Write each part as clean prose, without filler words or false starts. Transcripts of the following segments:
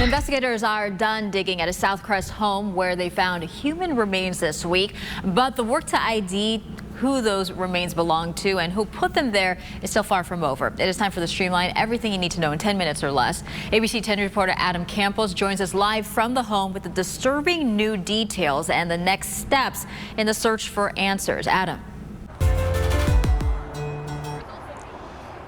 Investigators are done digging at a Southcrest home where they found human remains this week, but the work to ID who those remains belong to and who put them there is still far from over. It is time for the Streamline, everything you need to know in 10 minutes or less. ABC 10 reporter Adam Campos joins us live from the home with the disturbing new details and the next steps in the search for answers. Adam.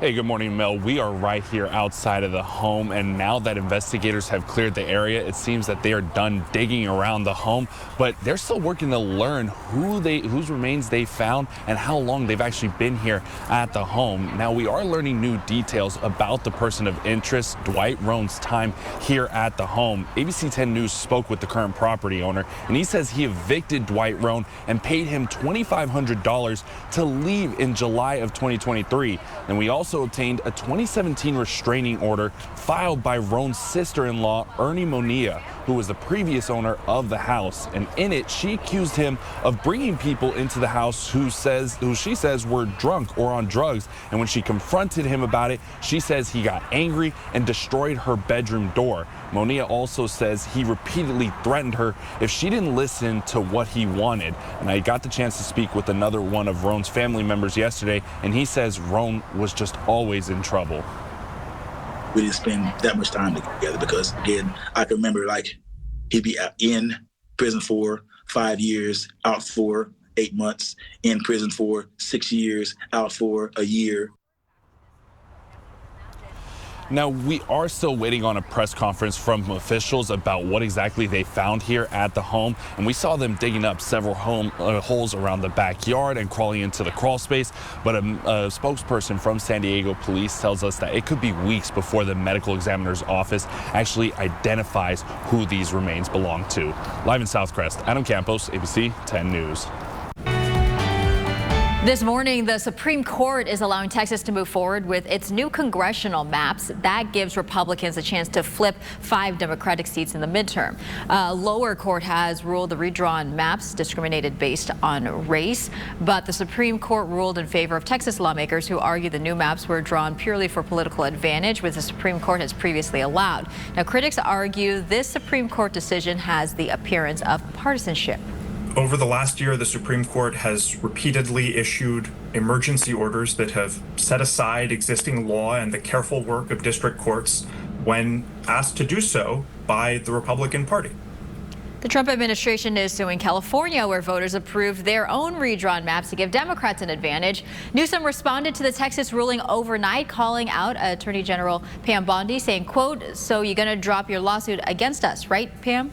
Hey, good morning, Mel. We are right here outside of the home, and now that investigators have cleared the area, it seems that they are done digging around the home, but they're still working to learn whose remains they found and how long they've actually been here at the home. Now, we are learning new details about the person of interest, Dwight Roan's time here at the home. ABC 10 News spoke with the current property owner, and he says he evicted Dwight Roan and paid him $2,500 to leave in July of 2023. And we also obtained a 2017 restraining order filed by Roan's sister-in-law, Ernie Monia, who was the previous owner of the house. And in it, she accused him of bringing people into the house who she says were drunk or on drugs. And when she confronted him about it, she says he got angry and destroyed her bedroom door. Monia also says he repeatedly threatened her if she didn't listen to what he wanted. And I got the chance to speak with another one of Roan's family members yesterday, and he says Roan was just always in trouble. We didn't spend that much time together because, again, I can remember he'd be in prison for 5 years, out for 8 months, in prison for 6 years, out for a year. Now, we are still waiting on a press conference from officials about what exactly they found here at the home. And we saw them digging up several holes around the backyard and crawling into the crawl space. But a spokesperson from San Diego Police tells us that it could be weeks before the medical examiner's office actually identifies who these remains belong to. Live in Southcrest, Adam Campos, ABC 10 News. This morning, the Supreme Court is allowing Texas to move forward with its new congressional maps. That gives Republicans a chance to flip 5 Democratic seats in the midterm. Lower court has ruled the redrawn maps discriminated based on race, but the Supreme Court ruled in favor of Texas lawmakers who argue the new maps were drawn purely for political advantage, which the Supreme Court has previously allowed. Now, critics argue this Supreme Court decision has the appearance of partisanship. Over the last year, the Supreme Court has repeatedly issued emergency orders that have set aside existing law and the careful work of district courts when asked to do so by the Republican Party. The Trump administration is suing California, where voters approved their own redrawn maps to give Democrats an advantage. Newsom responded to the Texas ruling overnight, calling out Attorney General Pam Bondi, saying, quote, "So you're going to drop your lawsuit against us, right, Pam?"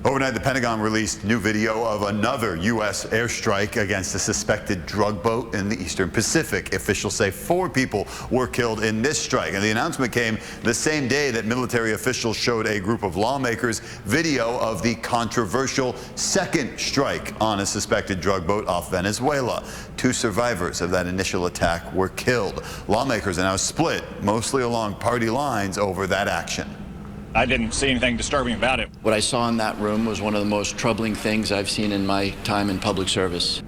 Overnight, the Pentagon released new video of another U.S. airstrike against a suspected drug boat in the Eastern Pacific. Officials say 4 people were killed in this strike. And the announcement came the same day that military officials showed a group of lawmakers video of the controversial second strike on a suspected drug boat off Venezuela. 2 survivors of that initial attack were killed. Lawmakers are now split, mostly along party lines, over that action. I didn't see anything disturbing about it. What I saw in that room was one of the most troubling things I've seen in my time in public service.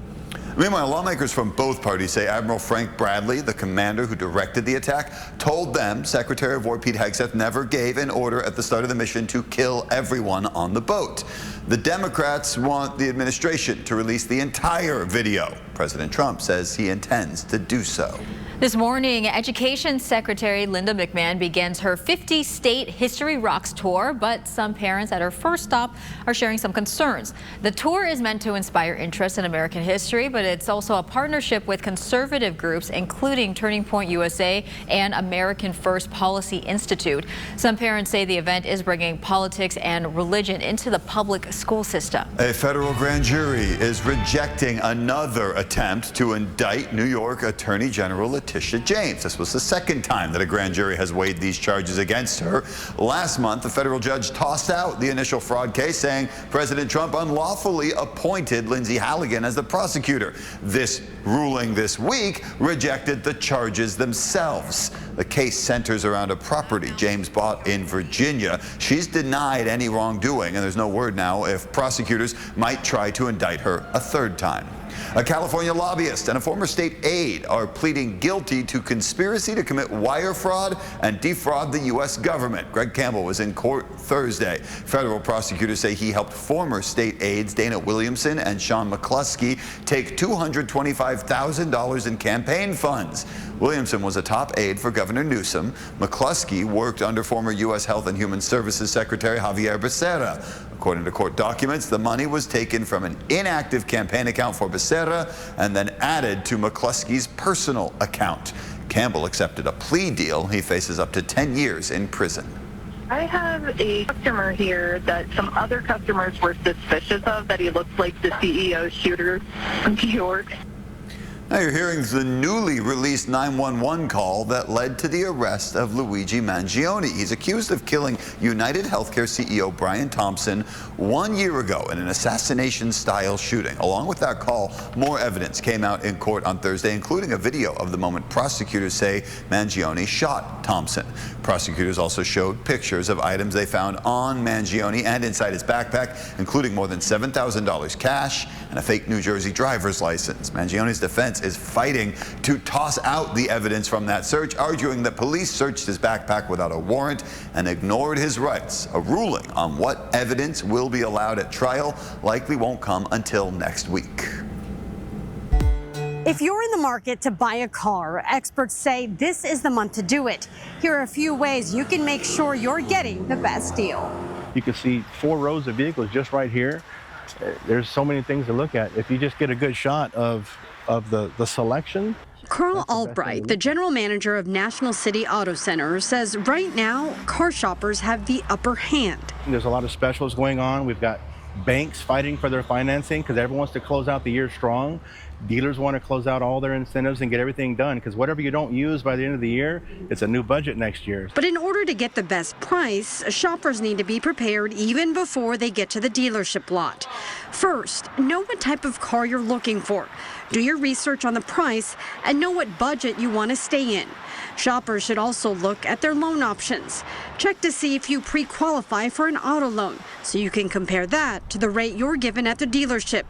Meanwhile, lawmakers from both parties say Admiral Frank Bradley, the commander who directed the attack, told them Secretary of War Pete Hegseth never gave an order at the start of the mission to kill everyone on the boat. The Democrats want the administration to release the entire video. President Trump says he intends to do so. This morning, Education Secretary Linda McMahon begins her 50-state History Rocks tour, but some parents at her first stop are sharing some concerns. The tour is meant to inspire interest in American history, but it's also a partnership with conservative groups, including Turning Point USA and American First Policy Institute. Some parents say the event is bringing politics and religion into the public school system. A federal grand jury is rejecting another attempt to indict New York Attorney General Letitia James. This was the second time that a grand jury has weighed these charges against her. Last month, the federal judge tossed out the initial fraud case, saying President Trump unlawfully appointed Lindsay Halligan as the prosecutor. This ruling this week rejected the charges themselves. The case centers around a property James bought in Virginia. She's denied any wrongdoing, and there's no word now if prosecutors might try to indict her a third time. A California lobbyist and a former state aide are pleading guilty to conspiracy to commit wire fraud and defraud the U.S. government. Greg Campbell was in court Thursday. Federal prosecutors say he helped former state aides Dana Williamson and Sean McCluskey take $225,000 in campaign funds. Williamson was a top aide for Governor Newsom. McCluskey worked under former U.S. Health and Human Services Secretary Javier Becerra. According to court documents, the money was taken from an inactive campaign account for Becerra and then added to McCluskey's personal account. Campbell accepted a plea deal. He faces up to 10 years in prison. I have a customer here that some other customers were suspicious of, that he looks like the CEO shooter from New York. Now you're hearing the newly released 911 call that led to the arrest of Luigi Mangione. He's accused of killing United Healthcare CEO Brian Thompson 1 year ago in an assassination-style shooting. Along with that call, more evidence came out in court on Thursday, including a video of the moment prosecutors say Mangione shot Thompson. Prosecutors also showed pictures of items they found on Mangione and inside his backpack, including more than $7,000 cash and a fake New Jersey driver's license. Mangione's defense is fighting to toss out the evidence from that search, arguing that police searched his backpack without a warrant and ignored his rights. A ruling on what evidence will be allowed at trial likely won't come until next week. If you're in the market to buy a car, experts say this is the month to do it. Here are a few ways you can make sure you're getting the best deal. You can see 4 rows of vehicles just right here. There's so many things to look at. If you just get a good shot of the selection. Carl Albright, the general manager of National City Auto Center, says right now car shoppers have the upper hand. There's a lot of specials going on. We've got banks fighting for their financing because everyone wants to close out the year strong. Dealers want to close out all their incentives and get everything done because whatever you don't use by the end of the year, it's a new budget next year. But in order to get the best price, shoppers need to be prepared even before they get to the dealership lot. First, know what type of car you're looking for. Do your research on the price and know what budget you want to stay in. Shoppers should also look at their loan options. Check to see if you pre-qualify for an auto loan so you can compare that to the rate you're given at the dealership.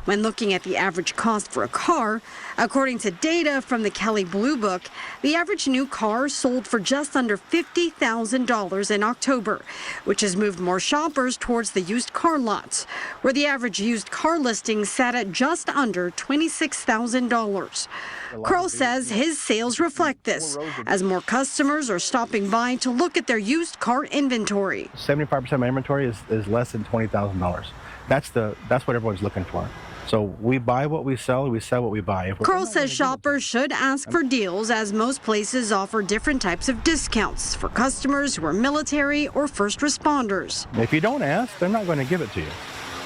When looking at the average cost for a car, according to data from the Kelley Blue Book, the average new car sold for just under $50,000 in October, which has moved more shoppers towards the used car lots, where the average used car listing sat at just under $26,000. Carl says his sales reflect this, as more customers are stopping by to look at their used car inventory. 75% of my inventory is less than $20,000. That's what everyone's looking for. So we buy what we sell what we buy. Carl says shoppers should ask for deals, as most places offer different types of discounts for customers who are military or first responders. If you don't ask, they're not going to give it to you.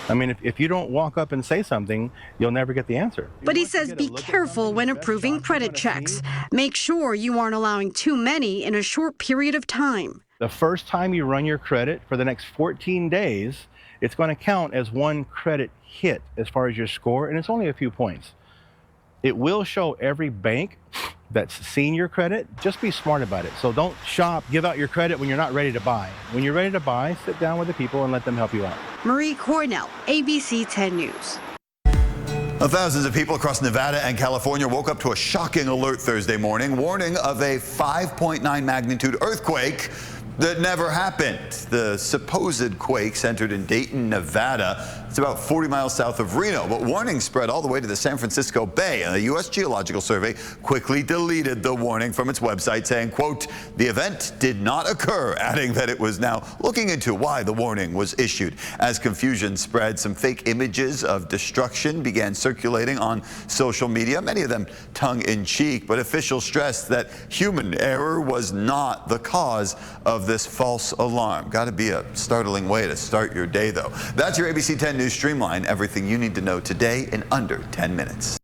I mean, if you don't walk up and say something, you'll never get the answer. But he says be careful when approving credit checks. Make sure you aren't allowing too many in a short period of time. The first time you run your credit for the next 14 days, it's going to count as one credit hit as far as your score, and it's only a few points. It will show every bank that's seen your credit. Just be smart about it. So don't shop, give out your credit when you're not ready to buy. When you're ready to buy, sit down with the people and let them help you out. Marie Cornell, ABC 10 News. Well, thousands of people across Nevada and California woke up to a shocking alert Thursday morning, warning of a 5.9 magnitude earthquake that never happened. The supposed quake centered in Dayton, Nevada. It's about 40 miles south of Reno, but warnings spread all the way to the San Francisco Bay, and the U.S. Geological Survey quickly deleted the warning from its website, saying, quote, the event did not occur, adding that it was now looking into why the warning was issued. As confusion spread, some fake images of destruction began circulating on social media, many of them tongue-in-cheek, but officials stressed that human error was not the cause of this false alarm. Got to be a startling way to start your day, though. That's your ABC 10 News Streamline. Everything you need to know today in under 10 minutes.